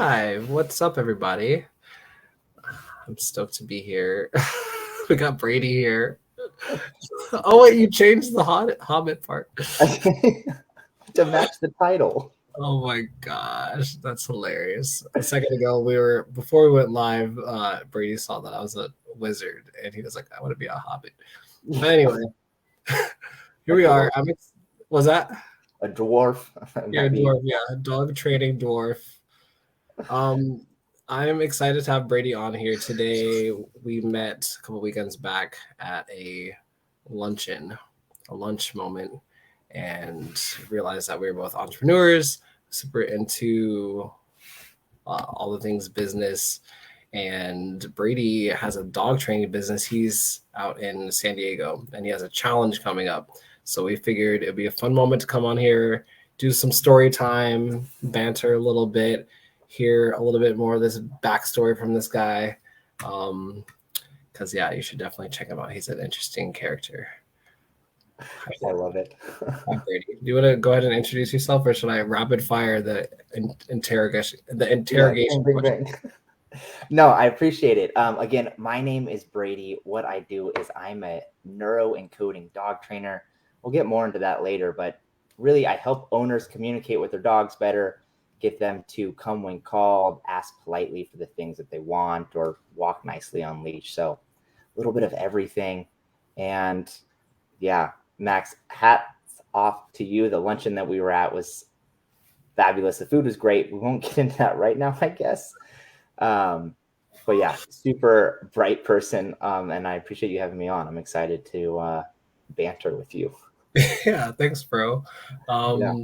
Hi, what's up, everybody? I'm stoked to be here. We got Brady here. Oh, wait, you changed the Hobbit part. To match the title. Oh my gosh, that's hilarious. A second ago, before we went live, Brady saw that I was a wizard, and he was like, "I want to be a Hobbit." But anyway, here A we are. dwarf. Was that? A dwarf. Yeah, Might be. dwarf. Yeah, dog training dwarf. Um, I'm excited to have Brady on here today. We met a couple weekends back at a luncheon, a lunch moment, and realized that we were both entrepreneurs, super into all the things business. And Brady has a dog training business. He's out in San Diego and he has a challenge coming up. So we figured it'd be a fun moment to come on here, do some story time, banter a little bit, hear a little bit more of this backstory from this guy. Because, yeah, you should definitely check him out. He's an interesting character. I love it. Hi, Brady. Do you want to go ahead and introduce yourself, or should I rapid fire the interrogation? The interrogation Bing, question. bing, bing. No, I appreciate it. Again, my name is Brady. What I do is I'm a neuro encoding dog trainer. We'll get more into that later, but really I help owners communicate with their dogs better, get them to come when called, ask politely for the things that they want, or walk nicely on leash. So a little bit of everything. And yeah, Max, hats off to you. The luncheon that we were at was fabulous. The food was great. We won't get into that right now, I guess. But yeah, super bright person. And I appreciate you having me on. I'm excited to banter with you. Yeah, thanks, bro. Yeah.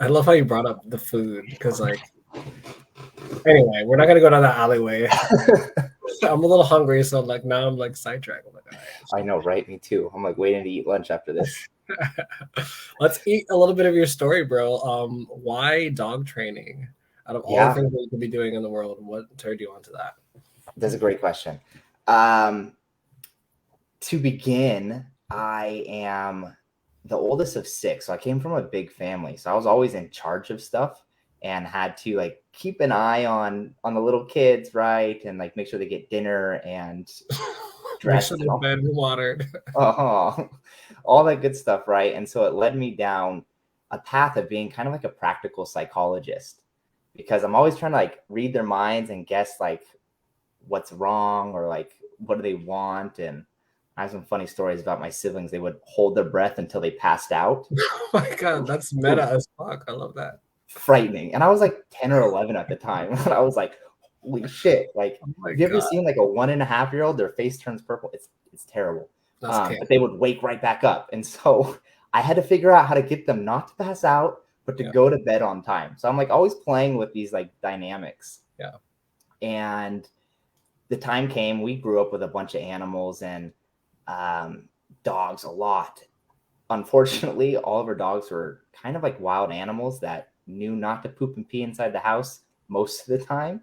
I love how you brought up the food because, anyway, we're not gonna go down that alleyway. I'm a little hungry, so now I'm sidetracked. I'm like, all I know, right? Me too. I'm waiting to eat lunch after this. right, let's eat a little bit of your story, bro. Why dog training? Out of all the Yeah, things that you could be doing in the world, what turned you onto that? that's a great question. Um, to begin, I am the oldest of six. So I came from a big family. So I was always in charge of stuff and had to keep an eye on the little kids, right? And make sure they get dinner and Make dressed sure and they're fed and watered. all that good stuff, right? And so it led me down a path of being kind of like a practical psychologist because I'm always trying to read their minds and guess what's wrong or what do they want. And I have some funny stories about my siblings. They would hold their breath until they passed out. Oh my god, that's It meta was as fuck. I love that. frightening. And I was 10 or 11 at the time. And I was holy shit. Oh my Have you ever god, seen a 1.5-year-old? Their face turns purple. It's terrible. that's But they would wake right back up. And so I had to figure out how to get them not to pass out, but to yeah, go to bed on time. So I'm always playing with these dynamics. yeah. And the time came, we grew up with a bunch of animals and dogs a lot. Unfortunately, all of our dogs were kind of like wild animals that knew not to poop and pee inside the house most of the time.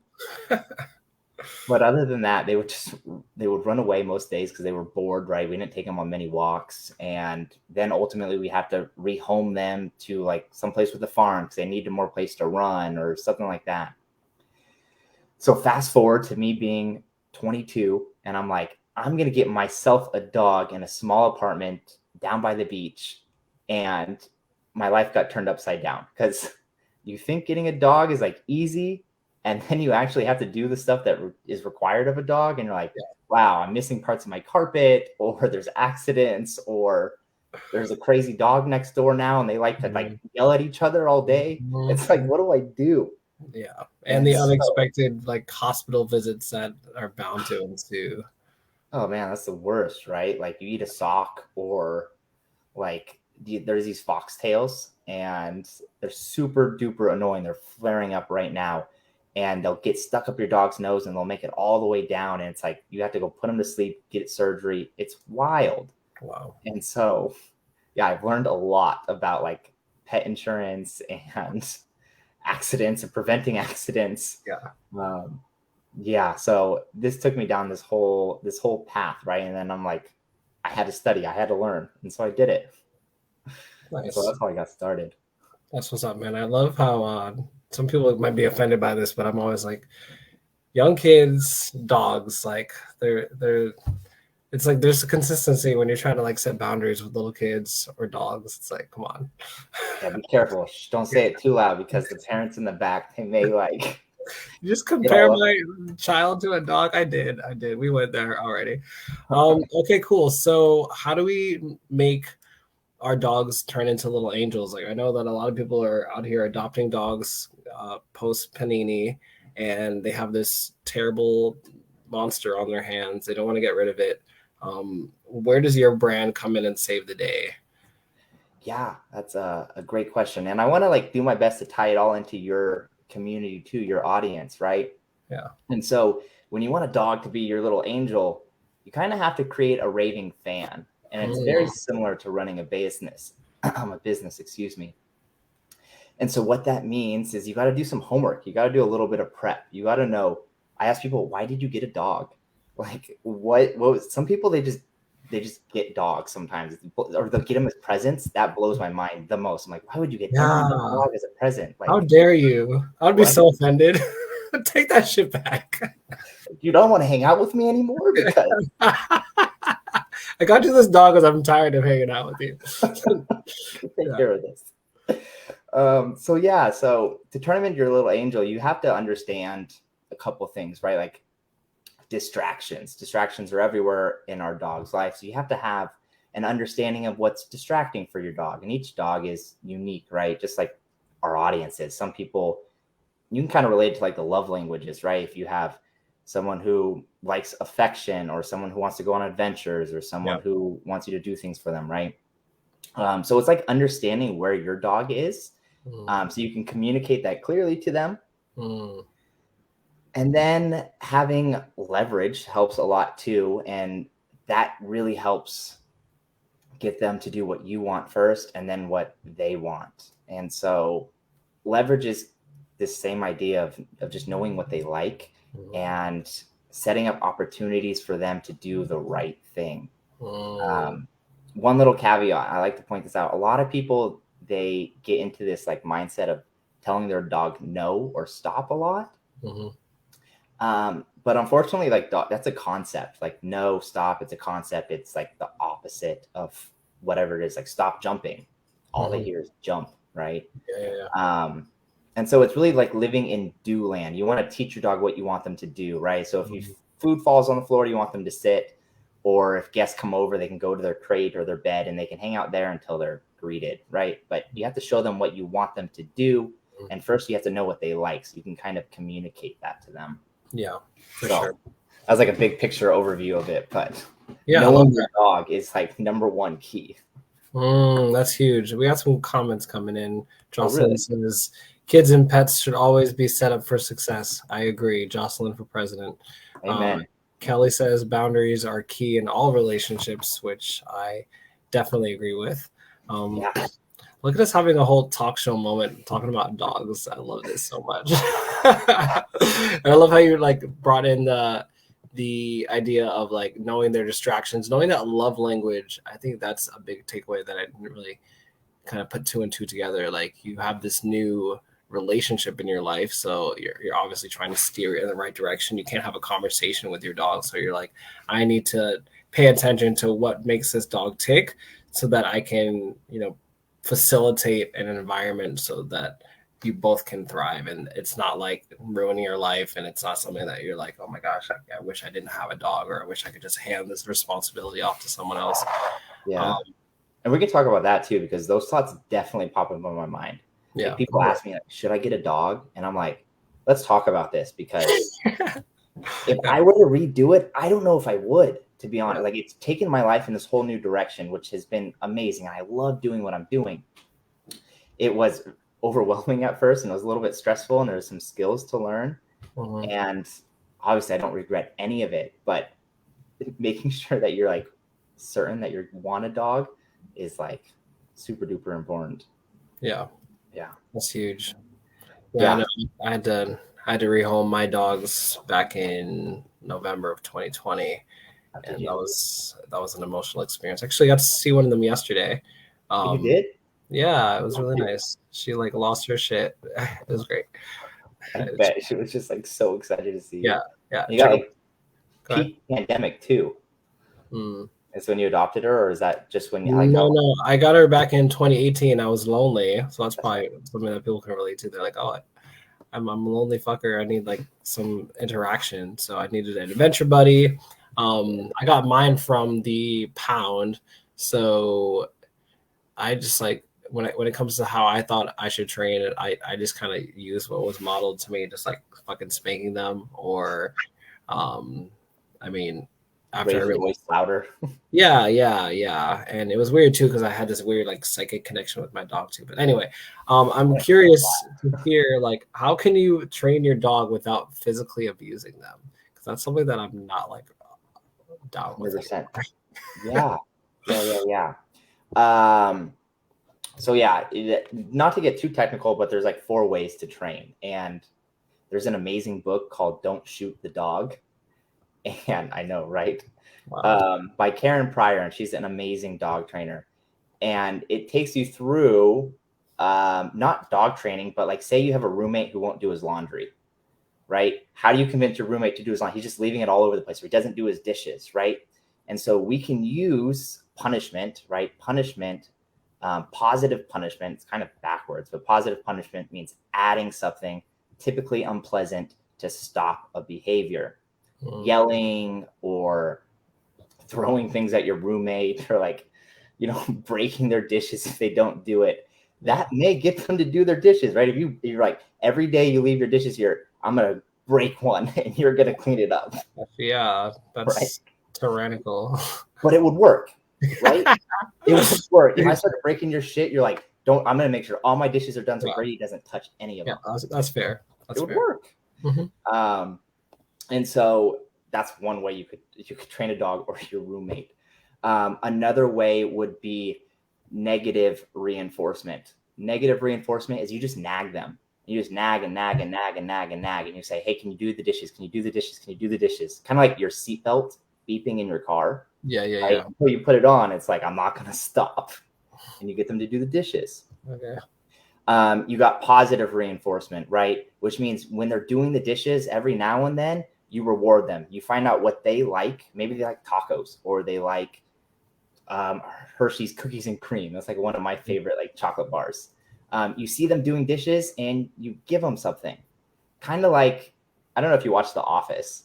But other than that, they would run away most days because they were bored, right? We didn't take them on many walks. And then ultimately we have to rehome them to someplace with a farm because they needed more place to run or something like that. So fast forward to me being 22 and I'm I'm going to get myself a dog in a small apartment down by the beach. And my life got turned upside down because you think getting a dog is easy. And then you actually have to do the stuff that is required of a dog. And you're wow, I'm missing parts of my carpet, or there's accidents, or there's a crazy dog next door now. And they like to yell at each other all day. It's what do I do? Yeah, and And the so, unexpected hospital visits that are bound to ensue. oh man, that's the worst, right? You eat a sock or there's these foxtails and they're super duper annoying. They're flaring up right now and they'll get stuck up your dog's nose and they'll make it all the way down. And it's you have to go put them to sleep, get surgery. It's wild. Wow. And so, yeah, I've learned a lot about pet insurance and accidents and preventing accidents. Yeah. So this took me down this whole path, right? And then I'm I had to study, I had to learn, and so I did it. Nice. So that's how I got started. That's what's up, man. I love how some people might be offended by this, but I'm always like, young kids, dogs, like they're it's like there's a consistency when you're trying to like set boundaries with little kids or dogs. It's like, come on. Yeah, be careful. Shh, don't say it too loud because the parents in the back, they may like You just get compare all up. my child to a dog. I did. We went there already. Okay, cool. So how do we make our dogs turn into little angels? Like I know that a lot of people are out here adopting dogs post Panini, and they have this terrible monster on their hands. They don't want to get rid of it. Where does your brand come in and save the day? Yeah, that's a great question. And I want to like do my best to tie it all into your community too, your audience, right? Yeah. And so when you want a dog to be your little angel, you kind of have to create a raving fan. And it's very similar to running a business, excuse me. And so what that means is you got to do some homework. You got to do a little bit of prep. You got to know. I ask people, why did you get a dog? Like what was some people they just get dogs sometimes, or they'll get them as presents. That blows my mind the most. I'm like, why would you get any Yeah. dog as a present? How Like, dare you? I'd be what? so offended. Take that shit back. You don't want to hang out with me anymore because I got you this dog because I'm tired of hanging out with you. take care of this. So to turn them into your little angel, you have to understand a couple things, right? Like distractions are everywhere in our dog's life, so you have to have an understanding of what's distracting for your dog, and each dog is unique, right? Just like our audience is. Some people, you can kind of relate to like the love languages, right? If you have someone who likes affection, or someone who wants to go on adventures, or someone who wants you to do things for them, right? So it's like understanding where your dog is, so you can communicate that clearly to them. And then having leverage helps a lot too. And that really helps get them to do what you want first and then what they want. And so leverage is this same idea of just knowing what they like and setting up opportunities for them to do the right thing. One little caveat, I like to point this out. A lot of people, they get into this like mindset of telling their dog no or stop a lot. But unfortunately, like that's a concept. Like no, stop. It's a concept. It's like the opposite of whatever it is. Like stop jumping. All they hear is jump, right? And so it's really like living in do land. You want to teach your dog what you want them to do, right? So if food falls on the floor, you want them to sit. Or if guests come over, they can go to their crate or their bed and they can hang out there until they're greeted, right? But you have to show them what you want them to do. And first you have to know what they like, so you can kind of communicate that to them. Yeah, for so sure. That was like a big picture overview of it, but yeah, knowing your dog is like number one key. That's huge. We got some comments coming in. Jocelyn says, kids and pets should always be set up for success. I agree. Jocelyn for president. Amen. Kelly says look are key in all relationships, which I definitely agree with. Look at us having a whole talk show moment talking about dogs. I love this so much. And I love how you like brought in the idea of like knowing their distractions, knowing that love language. I think that's a big takeaway that I didn't really kind of put two and two together. Like you have this new relationship in your life, so you're obviously trying to steer it in the right direction. You can't have a conversation with your dog, so you're like, I need to pay attention to what makes this dog tick so that I can facilitate an environment so that you both can thrive, and it's not like ruining your life, and it's not something that you're like, oh my gosh, I wish I didn't have a dog, or I wish I could just hand this responsibility off to someone else. And we can talk about that too, because those thoughts definitely pop up in my mind. Like people ask me, like, should I get a dog? And I'm like, let's talk about this, because if I were to redo it, I don't know if I would, to be honest. Like it's taken my life in this whole new direction, which has been amazing. I love doing what I'm doing. It was overwhelming at first, and it was a little bit stressful, and there's some skills to learn. And obviously I don't regret any of it, but making sure that you're like certain that you want a dog is like super duper important. Yeah, that's huge. I had to rehome my dogs back in November of 2020, and that was an emotional experience. Actually, I got to see one of them yesterday. You did? Yeah, it was really nice. She like lost her shit. It was great. I bet she was just like so excited to see Yeah, you. yeah. You got like Go ahead. peak pandemic too. Mm. Is when you adopted her, or is that just when like No, how? no. I got her back in 2018. I was lonely, so that's probably something that people can relate to. They're like, "Oh, I'm a lonely fucker. I need like some interaction." So I needed an adventure buddy. I got mine from the pound. So I just like when it comes to how I thought I should train it, I just kind of use what was modeled to me, just like fucking spanking them, or um, I mean, after Raise your every voice louder. yeah, and it was weird too because I had this weird like psychic connection with my dog too. But anyway, I'm curious to hear like how can you train your dog without physically abusing them? Because that's something that I'm not like down with 100%. anymore. Yeah. So yeah, not to get too technical, but there's like 4 ways to train, and there's an amazing book called "Don't Shoot the Dog," and I know, right? Wow. By Karen Pryor, and she's an amazing dog trainer, and it takes you through not dog training, but like say you have a roommate who won't do his laundry, right? How do you convince your roommate to do his laundry? He's just leaving it all over the place, or he doesn't do his dishes, right? And so we can use punishment, right? Punishment, positive punishment. It's kind of backwards, but positive punishment means adding something typically unpleasant to stop a behavior. Yelling or throwing things at your roommate or like, breaking their dishes if they don't do it. That may get them to do their dishes, right? If you're like every day you leave your dishes here, I'm gonna break one and you're gonna clean it up. Yeah, Right. that's tyrannical. But it would work, right? It would work. If I started breaking your shit, you're like, don't, I'm gonna make sure all my dishes are done so Yeah, Brady doesn't touch any of them. that's fair. It That's would fair. work. Mm-hmm. And so that's one way you could train a dog or your roommate. Another way would be negative reinforcement. Negative reinforcement is you just nag them. You just nag and nag and nag and nag and nag, and you say, "Hey, can you do the dishes? Can you do the dishes? Can you do the dishes?" Kind of like your seatbelt beeping in your car. Right? Yeah. Until you put it on, it's like I'm not going to stop, and you get them to do the dishes. Okay. You got positive reinforcement, right? Which means when they're doing the dishes, every now and then you reward them. You find out what they like. Maybe they like tacos or they like Hershey's cookies and cream. That's like one of my favorite like chocolate bars. You see them doing dishes and you give them something. Kind of like, I don't know if you watch The Office,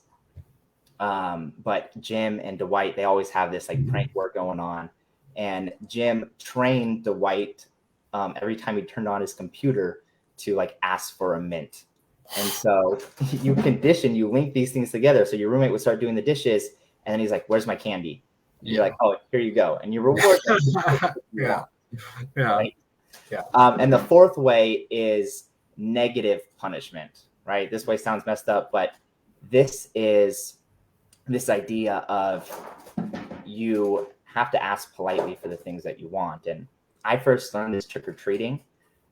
but Jim and Dwight, they always have this like prank work going on. And Jim trained Dwight every time he turned on his computer to like ask for a mint. And so you link these things together. So your roommate would start doing the dishes, and then he's like, "Where's my candy?" And you're like, "Oh, here you go." And you reward them. Yeah. Right? And the fourth way is negative punishment, right? This way sounds messed up, but this is this idea of you have to ask politely for the things that you want. And I first learned this trick-or-treating,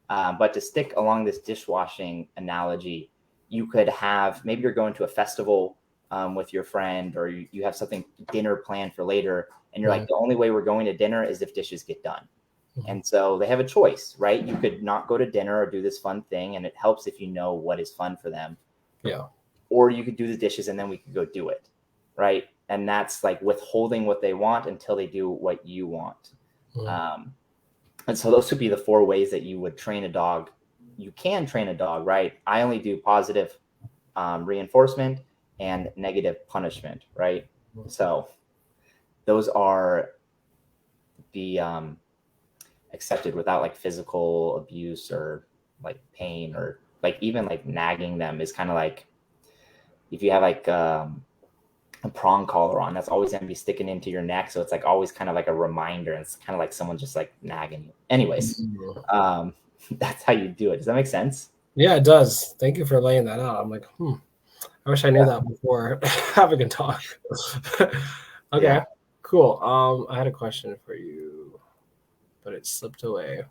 but to stick along this dishwashing analogy, you could have, maybe you're going to a festival with your friend, or you have something, dinner planned for later, and you're like, the only way we're going to dinner is if dishes get done. And so they have a choice, right? You could not go to dinner or do this fun thing, and it helps if you know what is fun for them. Yeah. Or you could do the dishes and then we could go do it, right? And that's like withholding what they want until they do what you want. And so those would be the 4 ways that you would train a dog. You can train a dog, right? I only do positive reinforcement and negative punishment, right? So those are the accepted without like physical abuse or like pain, or like even like nagging them is kind of like if you have like a prong collar on, that's always going to be sticking into your neck. So it's like always kind of like a reminder. And it's kind of like someone just like nagging you. Anyways, that's how you do it. Does that make sense? Yeah, it does. Thank you for laying that out. I'm like, I wish I knew that before having a talk. Okay, cool. I had a question for you, but it slipped away.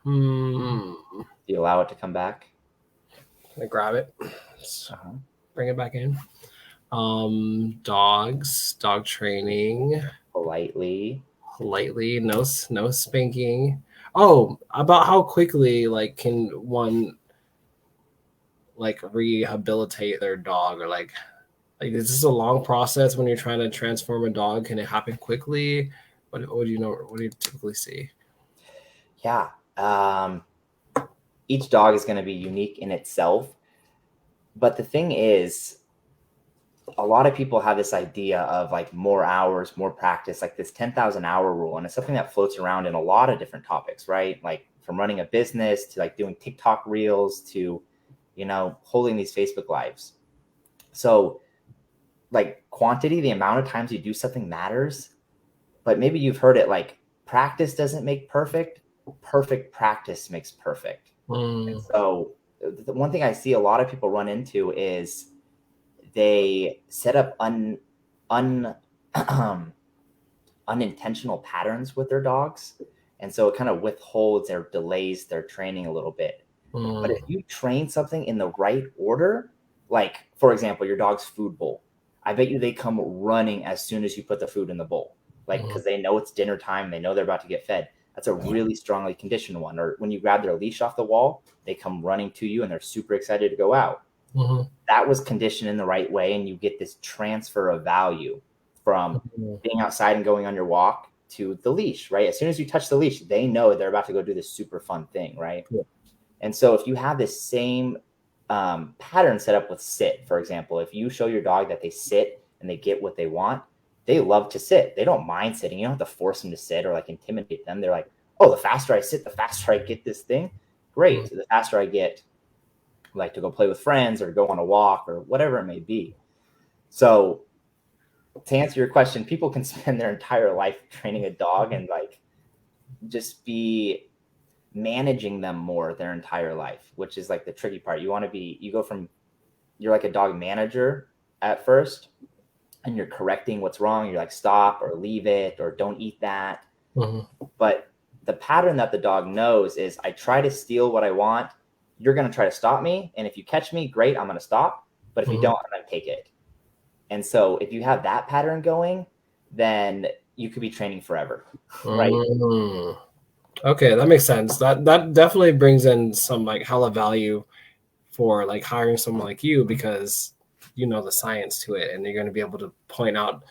Do you allow it to come back? Can I grab it? Bring it back in. Dogs, dog training. Politely. No spanking. Oh, about how quickly like can one like rehabilitate their dog, or like is this a long process when you're trying to transform a dog? Can it happen quickly? What do you know? What do you typically see? Yeah. Each dog is going to be unique in itself. But the thing is, a lot of people have this idea of like more hours, more practice, like this 10,000 hour rule. And it's something that floats around in a lot of different topics, right? Like from running a business to like doing TikTok reels to, holding these Facebook lives. So, like quantity, the amount of times you do something matters, but maybe you've heard it like practice doesn't make perfect, perfect practice makes perfect. And Mm, so, the one thing I see a lot of people run into is they set up un unintentional patterns with their dogs, and so it kind of withholds or delays their training a little bit. But if mm, you train something in the right order, like for example your dog's food bowl, I bet you they come running as soon as you put the food in the bowl, like mm, because they know it's dinner time, they know they're about to get fed. That's a really strongly conditioned one. Or when you grab their leash off the wall, they come running to you and they're super excited to go out. mhm, That was conditioned in the right way, and you get this transfer of value from mhm. being outside and going on your walk to the leash, right? As soon as you touch the leash, they know they're about to go do this super fun thing, right? Yeah. And so if you have this same pattern set up with sit, for example, if you show your dog that they sit and they get what they want, they love to sit. They don't mind sitting. You don't have to force them to sit or like intimidate them. They're like, oh, the faster I sit, the faster I get this thing. Mm, Great. The faster I get like to go play with friends or go on a walk or whatever it may be. So to answer your question, people can spend their entire life training a dog and like just be managing them more their entire life, which is like the tricky part. You go from, you're like a dog manager at first and you're correcting what's wrong. You're like, stop or leave it or don't eat that. mhm, But the pattern that the dog knows is I try to steal what I want. You're going to try to stop me. And if you catch me, great, I'm going to stop. But if you mhm. don't, I'm going to take it. And so if you have that pattern going, then you could be training forever, right? Mm. Okay, that makes sense. That definitely brings in some like hella value for like hiring someone like you, because you know the science to it, and you're going to be able to point out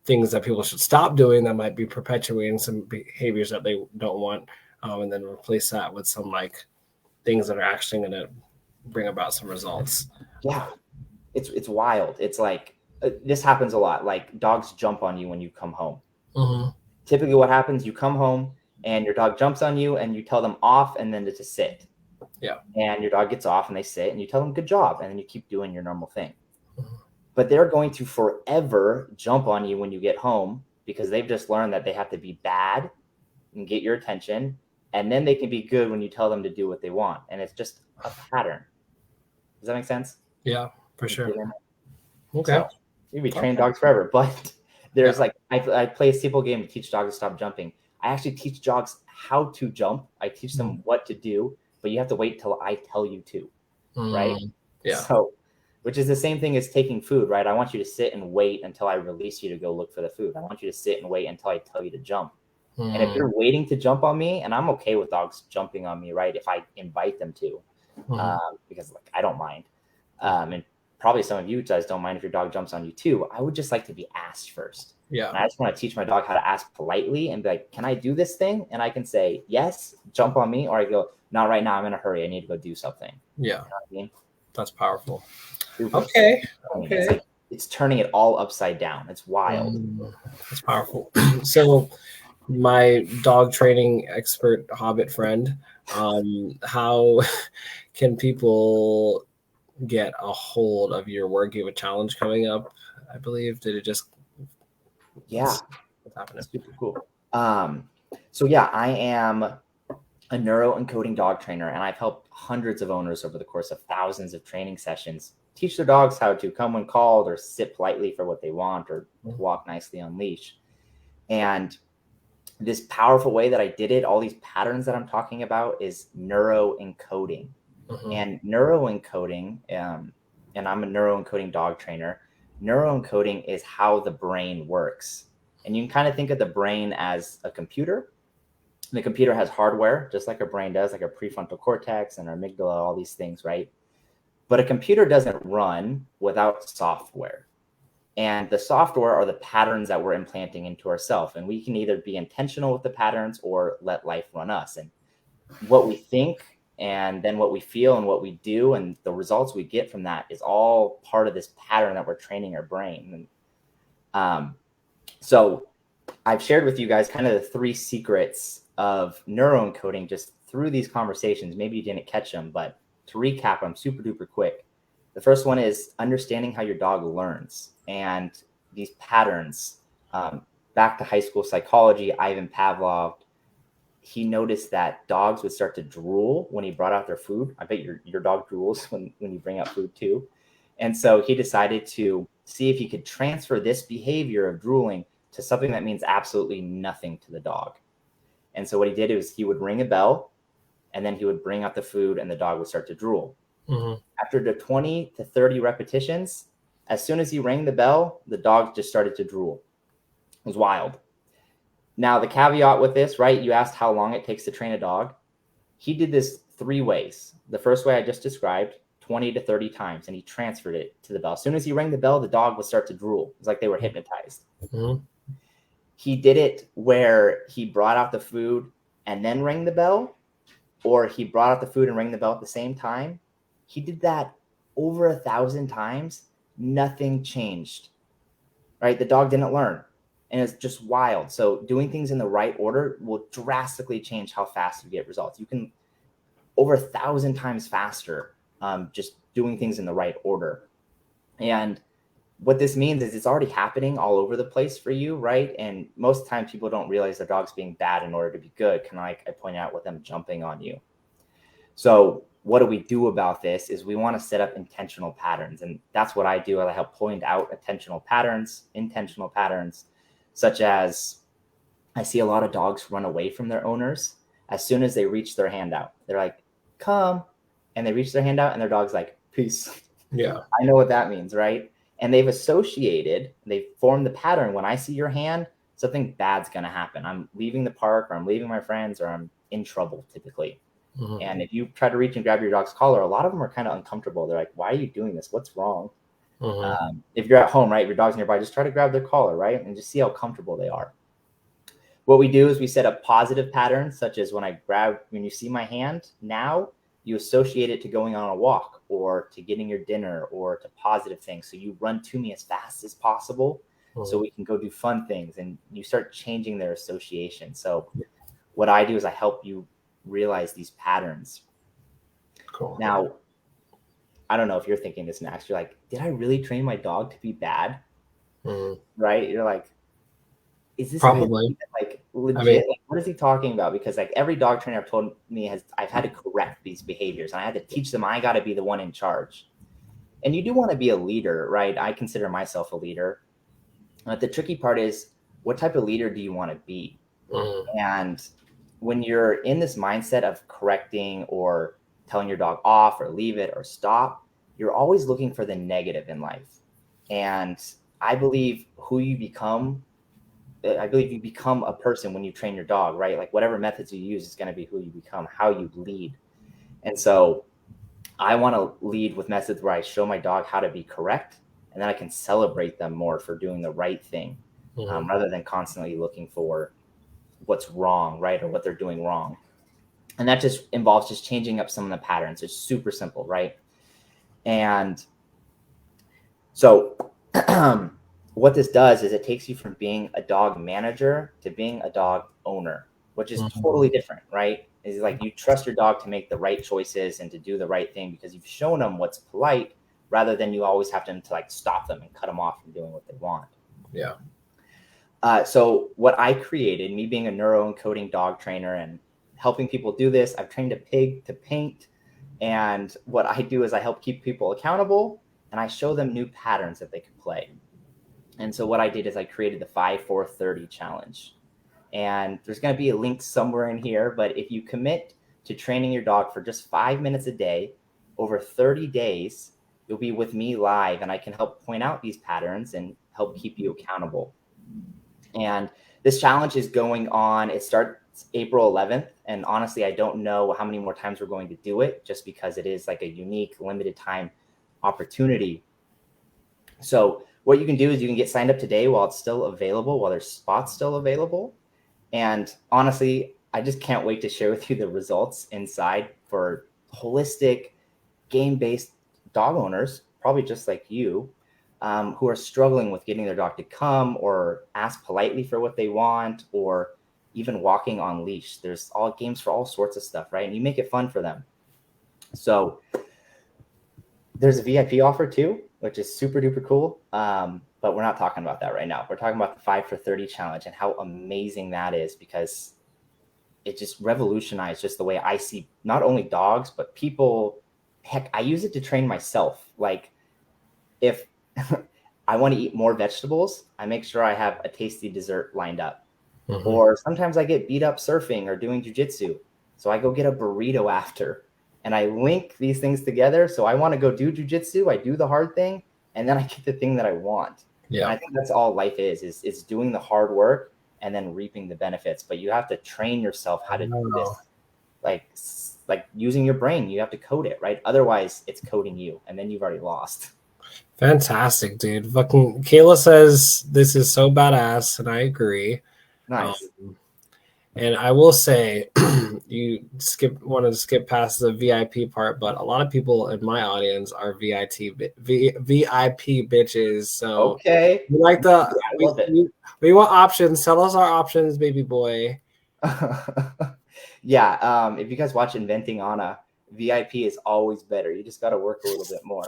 things that people should stop doing that might be perpetuating some behaviors that they don't want, and then replace that with some like things that are actually going to bring about some results. Yeah, it's wild. It's like this happens a lot. Like dogs jump on you when you come home. Mm-hmm. Typically, what happens? You come home and your dog jumps on you, and you tell them off, and then to sit. Yeah. And your dog gets off, and they sit, and you tell them good job, and then you keep doing your normal thing. Mm-hmm. But they're going to forever jump on you when you get home because they've just learned that they have to be bad and get your attention, and then they can be good when you tell them to do what they want. And it's just a pattern. Does that make sense? Yeah, for sure. Okay. So you'd be trained Okay. dogs forever, but Yeah. there's like I play a simple game to teach dogs to stop jumping. I actually teach dogs how to jump. I teach them what to do, but you have to wait till I tell you to, right? Mm, yeah. So, which is the same thing as taking food, right? I want you to sit and wait until I release you to go look for the food. I want you to sit and wait until I tell you to jump. And if Mm, you're waiting to jump on me, and I'm okay with dogs jumping on me, right? If I invite them to, mhm. because like I don't mind, and probably some of you guys don't mind if your dog jumps on you too. I would just like to be asked first, Yeah. and I just want to teach my dog how to ask politely and be like, "Can I do this thing?" And I can say yes, jump on me, or I go, "Not right now. I'm in a hurry. I need to go do something." Yeah. You know what I mean? That's powerful. Super. Okay. I mean, it's Okay. like it's turning it all upside down. It's wild. That's powerful. So, my dog training expert hobbit friend, how can people get a hold of your work? You have a challenge coming up, I believe. Did it just Yeah, what's happening? super cool. So yeah, I am a neuro encoding dog trainer, and I've helped hundreds of owners over the course of thousands of training sessions teach their dogs how to come when called, or sit politely for what they want, or walk nicely on leash. And this powerful way that I did it, all these patterns that I'm talking about, is neuro encoding. Mm-hmm. And neuro encoding, and I'm a neuro encoding dog trainer. Neuro encoding is how the brain works. And you can kind of think of the brain as a computer. The computer has hardware, just like our brain does, like our prefrontal cortex and our amygdala, all these things, right? But a computer doesn't run without software. And the software are the patterns that we're implanting into ourselves. And we can either be intentional with the patterns or let life run us. And what we think and then what we feel and what we do and the results we get from that is all part of this pattern that we're training our brain. And so I've shared with you guys kind of the 3 secrets of neuroencoding just through these conversations. Maybe you didn't catch them, but to recap them super duper quick. The first one is understanding how your dog learns and these patterns. Back to high school psychology, Ivan Pavlov, he noticed that dogs would start to drool when he brought out their food. I bet your dog drools when you bring out food too. And so he decided to see if he could transfer this behavior of drooling to something that means absolutely nothing to the dog. And so what he did is he would ring a bell and then he would bring out the food and the dog would start to drool. Mm-hmm. After the 20 to 30 repetitions, as soon as he rang the bell, the dog just started to drool. It was wild. Now, the caveat with this, right? You asked how long it takes to train a dog. He did this 3 ways. The first way I just described, 20 to 30 times, and he transferred it to the bell. As soon as he rang the bell, the dog would start to drool. It was like they were hypnotized. Mm-hmm. He did it where he brought out the food and then rang the bell, or he brought out the food and rang the bell at the same time. He did that over 1,000 times. Nothing changed, right? The dog didn't learn. And it's just wild. So doing things in the right order will drastically change how fast you get results. You can over 1,000 times faster just doing things in the right order. And what this means is it's already happening all over the place for you, right? And most of the time people don't realize their dog's being bad in order to be good, kind of like I pointed out with them jumping on you. So what do we do about this is we want to set up intentional patterns. And that's what I do. I help point out intentional patterns, such as I see a lot of dogs run away from their owners as soon as they reach their hand out. They're like, come, and they reach their hand out and their dog's like, peace. Yeah. I know what that means, right? And they've formed the pattern. When I see your hand, something bad's going to happen. I'm leaving the park or I'm leaving my friends or I'm in trouble typically. Mm-hmm. And if you try to reach and grab your dog's collar, a lot of them are kind of uncomfortable. They're like, why are you doing this? What's wrong? Mm-hmm. If you're at home, right, your dog's nearby, just try to grab their collar, right? And just see how comfortable they are. What we do is we set up positive patterns, such as when you see my hand, now you associate it to going on a walk or to getting your dinner or to positive things. So you run to me as fast as possible so we can go do fun things, and you start changing their association. So what I do is I help you realize these patterns. Cool. Now, I don't know if you're thinking this, Max. You're like, did I really train my dog to be bad? Right? You're like, is this probably like legit? Like, what is he talking about? Because like every dog trainer I've told me I've had to correct these behaviors, and I had to teach them I got to be the one in charge. And you do want to be a leader, right? I consider myself a leader. The tricky part is, what type of leader do you want to be? And when you're in this mindset of correcting or telling your dog off or leave it or stop, you're always looking for the negative in life. And I believe you become a person when you train your dog, right? Like whatever methods you use is going to be who you become, how you lead. And so I want to lead with methods where I show my dog how to be correct, and then I can celebrate them more for doing the right thing, rather than constantly looking for what's wrong, right? Or what they're doing wrong. And that just involves just changing up some of the patterns. It's super simple, right? And so what this does is it takes you from being a dog manager to being a dog owner, which is totally different, right? It's like you trust your dog to make the right choices and to do the right thing because you've shown them what's polite, rather than you always have to like stop them and cut them off from doing what they want. Yeah. So what I created, me being a neuro-encoding dog trainer and helping people do this, I've trained a pig to paint. And what I do is I help keep people accountable, and I show them new patterns that they can play. And so what I did is I created the 5-4-30 challenge. And there's going to be a link somewhere in here, but if you commit to training your dog for just 5 minutes a day over 30 days, you'll be with me live, and I can help point out these patterns and help keep you accountable. And this challenge is going on. It starts It's April 11th. And honestly, I don't know how many more times we're going to do it, just because it is like a unique, limited time opportunity. So what you can do is you can get signed up today while it's still available, while there's spots still available. And honestly, I just can't wait to share with you the results inside for holistic, game-based dog owners, probably just like you, who are struggling with getting their dog to come or ask politely for what they want, or even walking on leash. There's all games for all sorts of stuff, right? And you make it fun for them. So there's a VIP offer too, which is super duper cool. But we're not talking about that right now. We're talking about the 5 for 30 challenge and how amazing that is, because it just revolutionized just the way I see not only dogs, but people. Heck, I use it to train myself. Like, if I want to eat more vegetables, I make sure I have a tasty dessert lined up. Mm-hmm. Or sometimes I get beat up surfing or doing jujitsu, so I go get a burrito after. And I link these things together. So I want to go do jujitsu, I do the hard thing, and then I get the thing that I want. Yeah. And I think that's all life is doing the hard work and then reaping the benefits. But you have to train yourself how to do this. Like using your brain, you have to code it, right? Otherwise, it's coding you, and then you've already lost. Fantastic, dude. Fucking Kayla says this is so badass, and I agree. Nice. And I will say, you wanted to skip past the VIP part, but a lot of people in my audience are VIP bitches. So okay, we like we want options. Tell us our options, baby boy. Yeah, if you guys watch Inventing Anna, VIP is always better. You just got to work a little bit more.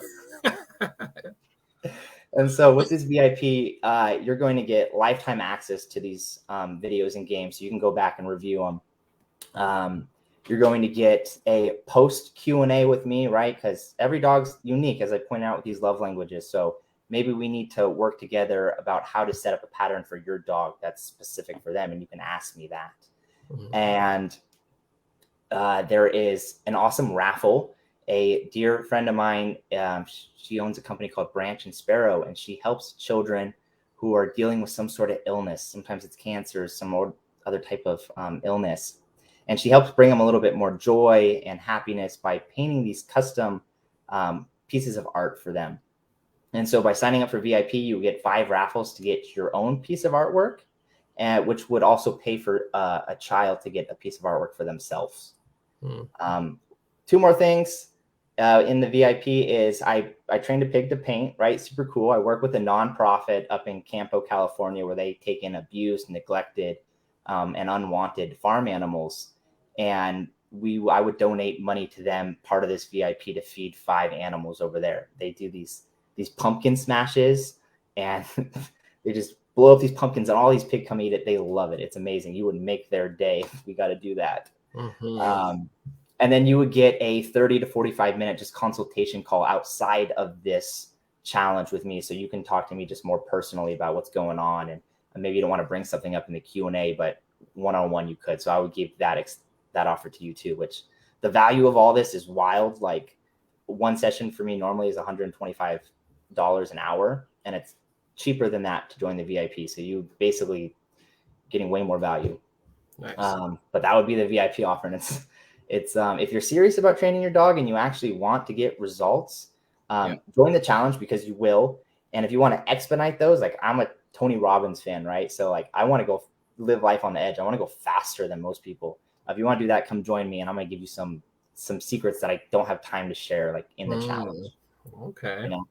And so with this VIP, you're going to get lifetime access to these videos and games, so you can go back and review them. You're going to get a post Q&A with me, right? Because every dog's unique, as I point out with these love languages. So maybe we need to work together about how to set up a pattern for your dog that's specific for them, and you can ask me that. Mm-hmm. And there is an awesome raffle. A dear friend of mine, she owns a company called Branch and Sparrow, and she helps children who are dealing with some sort of illness. Sometimes it's cancer, some other type of illness. And she helps bring them a little bit more joy and happiness by painting these custom pieces of art for them. And so by signing up for VIP, you get 5 raffles to get your own piece of artwork, which would also pay for a child to get a piece of artwork for themselves. 2 more things in the VIP is I trained a pig to paint, right? Super cool. I work with a nonprofit up in Campo, California, where they take in abused, neglected, and unwanted farm animals. And I would donate money to them, part of this VIP, to feed 5 animals over there. They do these pumpkin smashes, and they just blow up these pumpkins, and all these pigs come eat it. They love it. It's amazing. You would make their day. We got to do that. Mm-hmm. And then you would get a 30 to 45 minute just consultation call outside of this challenge with me. So you can talk to me just more personally about what's going on. And maybe you don't want to bring something up in the Q&A, but one-on-one you could. So I would give that offer to you too, which the value of all this is wild. Like, one session for me normally is $125 an hour, and it's cheaper than that to join the VIP. So you basically getting way more value. Nice. But that would be the VIP offer. And it's if you're serious about training your dog and you actually want to get results, join the challenge, because you will. And if you want to expedite those, like, I'm a Tony Robbins fan, right? So like, I want to go live life on the edge. I want to go faster than most people. If you want to do that, come join me, and I'm going to give you some secrets that I don't have time to share, like, in the challenge. Okay. You know?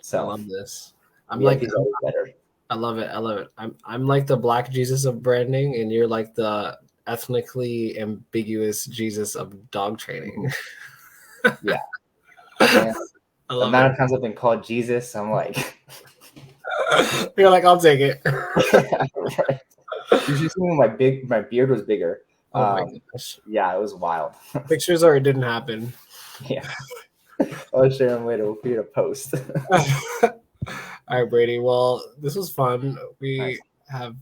So I love this. I'm like, better. I love it. I'm like the Black Jesus of branding, and you're like the ethnically ambiguous Jesus of dog training. Yeah. The amount of times I've been called Jesus, I'm like, you're like, I'll take it. Right. You should see when my beard was bigger. Oh my gosh. Yeah, it was wild. Pictures, or it didn't happen. Yeah. I'll share them later. We'll create a post. All right, Brady. Well, this was fun. We have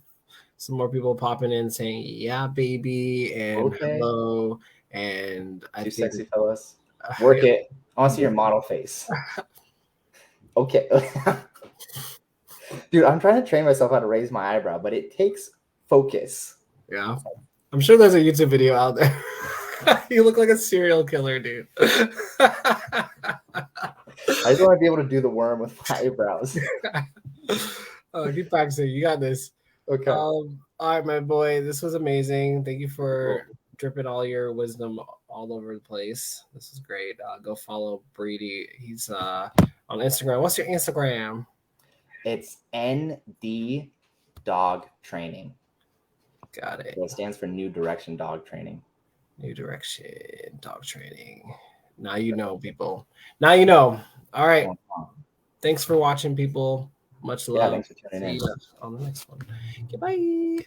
some more people popping in saying, yeah, baby, and hello. And I think, sexy fellas. Work it. I want to see your model face. Okay. Dude, I'm trying to train myself how to raise my eyebrow, but it takes focus. Yeah. I'm sure there's a YouTube video out there. You look like a serial killer, dude. I just want to be able to do the worm with my eyebrows. Keep practicing. You got this. Okay. All right, my boy. This was amazing. Thank you for dripping all your wisdom all over the place. This is great. Go follow Brady. He's on Instagram. What's your Instagram? It's ND Dog Training. Got it. So it stands for New Direction Dog Training. New Direction Dog Training. Now you know, people. Now you know. All right. Thanks for watching, people. Much love. Yeah, thanks for tuning in. See you on the next one. Goodbye.